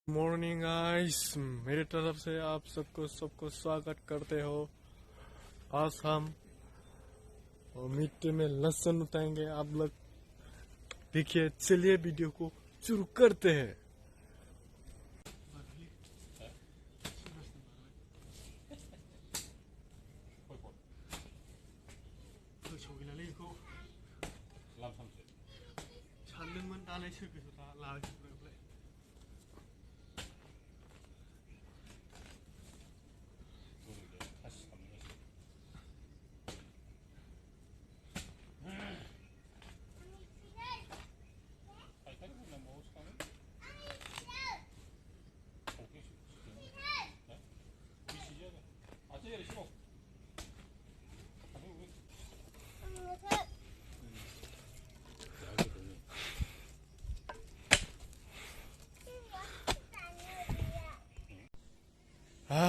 Morning guys, मेरी तरफ से आप सबको स्वागत करते हो। आज हम मिट्टी में लहसुन उठाएंगे। आप लोग देखिए, चलिए वीडियो को शुरू करते हैं।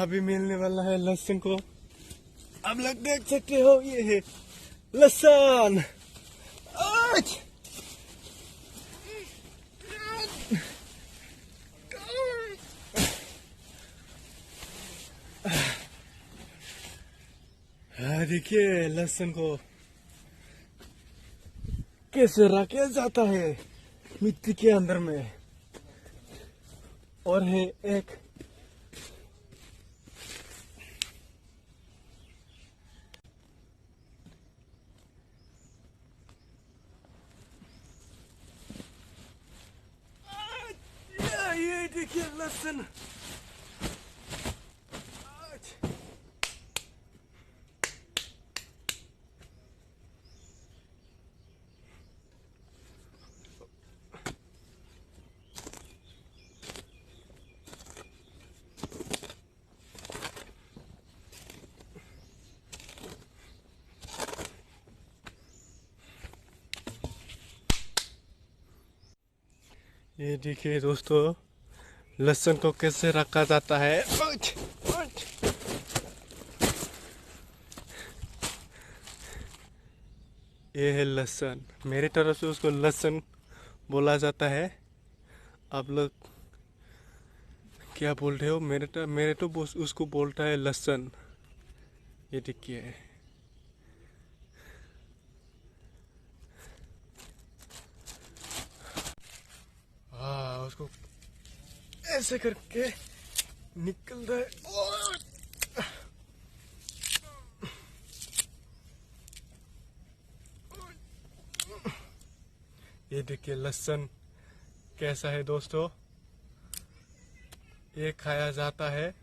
अभी मिलने वाला है लहसुन को। आप लोग देख सकते हो, ये है लहसुन। देखिए लहसुन को कैसे रखा जाता है मिट्टी के अंदर में। और है एक ये देखिए लहसुन। ये देखिए दोस्तों, लहसुन को कैसे रखा जाता है। ये है लहसुन। मेरी तरफ से उसको लहसुन बोला जाता है। आप लोग क्या बोल रहे हो? मेरे तो उसको बोलता है लहसुन। ये देखिए, हाँ, उसको ऐसे करके निकल रहा है। ये देखिए लहसुन कैसा है दोस्तों। ये खाया जाता है।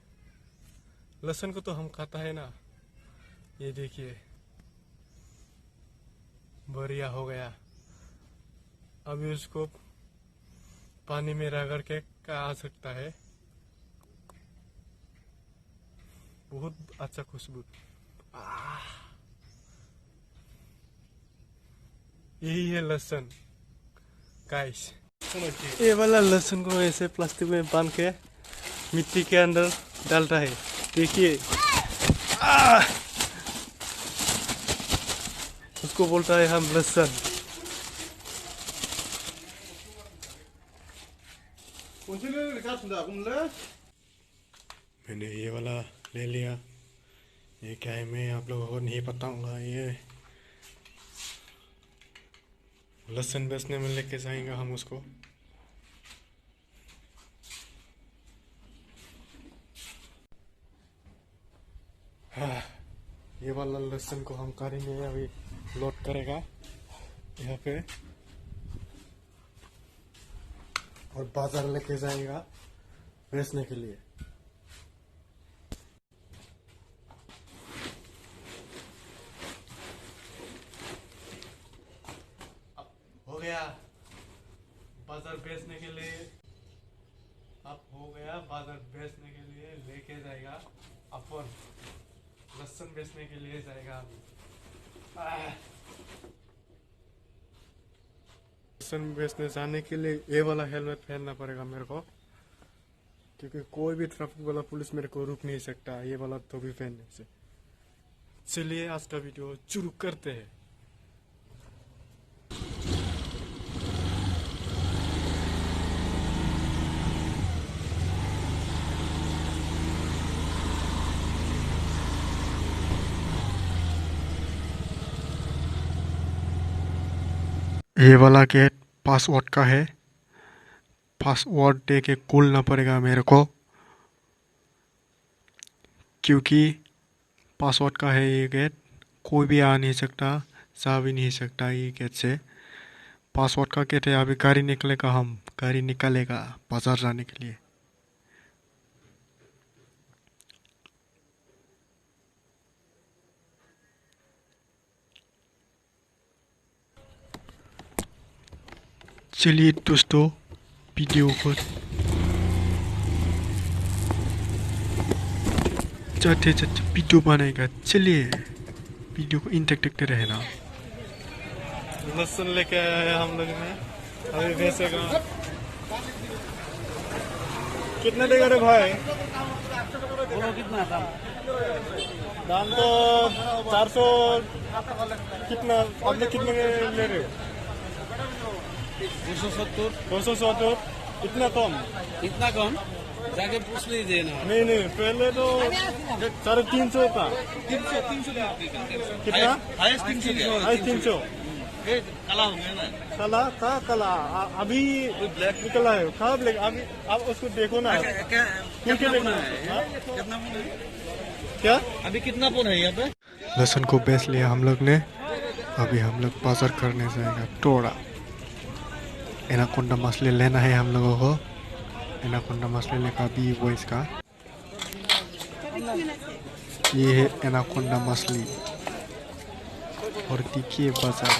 लहसुन को तो हम खाता है ना। ये देखिए, बढ़िया हो गया। अभी उसको पानी में रगड़ के खा सकता है। बहुत अच्छा खुशबू। यही है लहसुन गाइस। ये वाला लहसुन को ऐसे प्लास्टिक में बांध के मिट्टी के अंदर डालता है। देखिए, उसको बोलता है हम लहसुन। मैंने ये वाला ले लिया। ये क्या है, मैं आप लोगों को नहीं बताऊंगा। ये लहसुन बेचने में लेके जाएंगे हम उसको। हाँ, ये वाला लहसुन को हम करेंगे, अभी लोड करेगा यहाँ पे और बाजार लेके जाएगा बेचने के लिए। हो गया बाजार बेचने के लिए। अब हो गया बाजार बेचने के लिए लेके जाएगा। अपन लहसुन बेचने के लिए जाएगा अभी। लहसुन बेचने जाने के लिए ये वाला हेलमेट पहनना पड़ेगा मेरे को, क्योंकि कोई भी ट्रैफिक वाला पुलिस मेरे को रुक नहीं सकता ये वाला तो भी पहनने से। चलिए आज का वीडियो शुरू करते हैं। ये वाला गेट पासवर्ड का है। पासवर्ड दे के खोलना पड़ेगा मेरे को, क्योंकि पासवर्ड का है ये गेट। कोई भी आ नहीं सकता, जा भी नहीं सकता ये गेट से। पासवर्ड का गेट है। अभी गाड़ी निकलेगा, हम गाड़ी निकालेगा बाजार जाने के लिए। चलिए दोस्तों, वीडियो को जाते जाते वीडियो बनाएगा। चलिए वीडियो को इंटरेक्ट देखते रहना। लहसुन लेके आया है हम लोग ने, अभी बेचेगा। कितने देगा रे भाई? बोलो कितना दाम? दाम तो 400। कितना आप लोग कितने ले रहे हो? 270। 270। इतना कम? इतना कम? जाके पूछ लीजिए ना। नहीं नहीं, पहले तो 350 था। 300 कितना? हाईएस्ट 300। आज 300। काला हो गया ना। कला का कला अभी ब्लैक निकला है। कहाँ ब्लैक? अभी आप उसको देखो ना। कितना देखना है? हाँ? कितना पुन है? क्या अभी कितना पुन है यहाँ पे? लहसुन को बेच लिया हम लोग ने। अभी हम लोग बाजार करने जाएगा टोड़ा। एनाकोंडा मछली लेना है हम लोगों को। एनाकोंडा मछली लेकर बी वॉइस का। ये है एनाकोंडा मछली। और देखिए बाजार,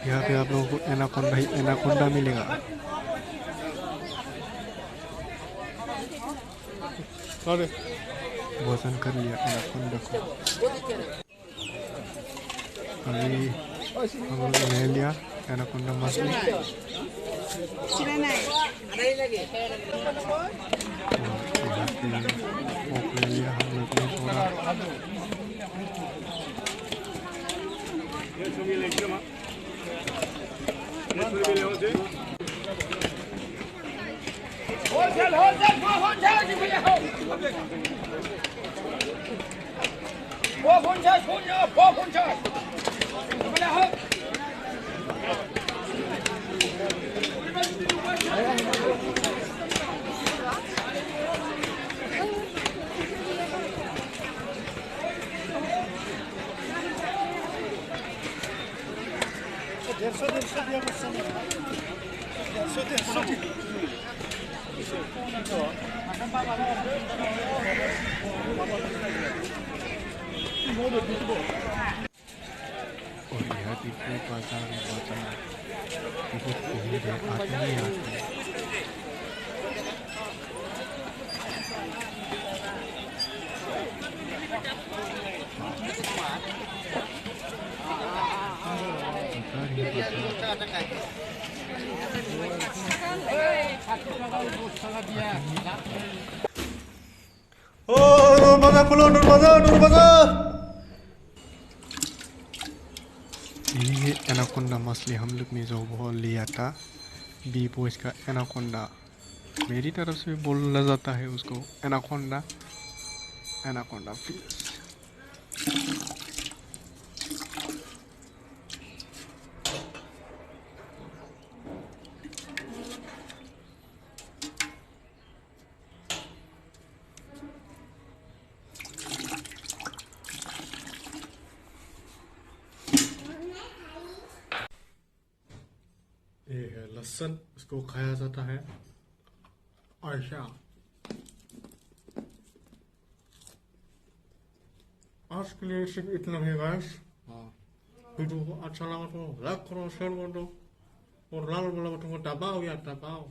यहाँ पे आप लोगों को एनाकोंडा ही एनाकोंडा मिलेगा। भोजन कर लिया एनाकोंडा को। अभी हम लोग ले लिया एनाकोंडा मछली। पोक ले लिया हम लोग ने थोड़ा। और यह देखिए बाजार में बाजार बहुत भीड़ है, आदमी ही आदमी। ओ दरवाजा खोलो, दरवाजा। ये एनाकोंडा मछली हम लोग ने जो बहुत लिया था, बी बॉयज का एनाकोंडा। मेरी तरफ से बोला जाता है उसको एनाकोंडा। Anaconda fish. ये है लहसुन, इसको खाया जाता है। अच्छा, आज के लिए सिर्फ इतना ही गाइस। वीडियो को अच्छा लगा तो लाइक करो, शेयर कर दो और लाल वाला बटन को दबाओ या दबाओ।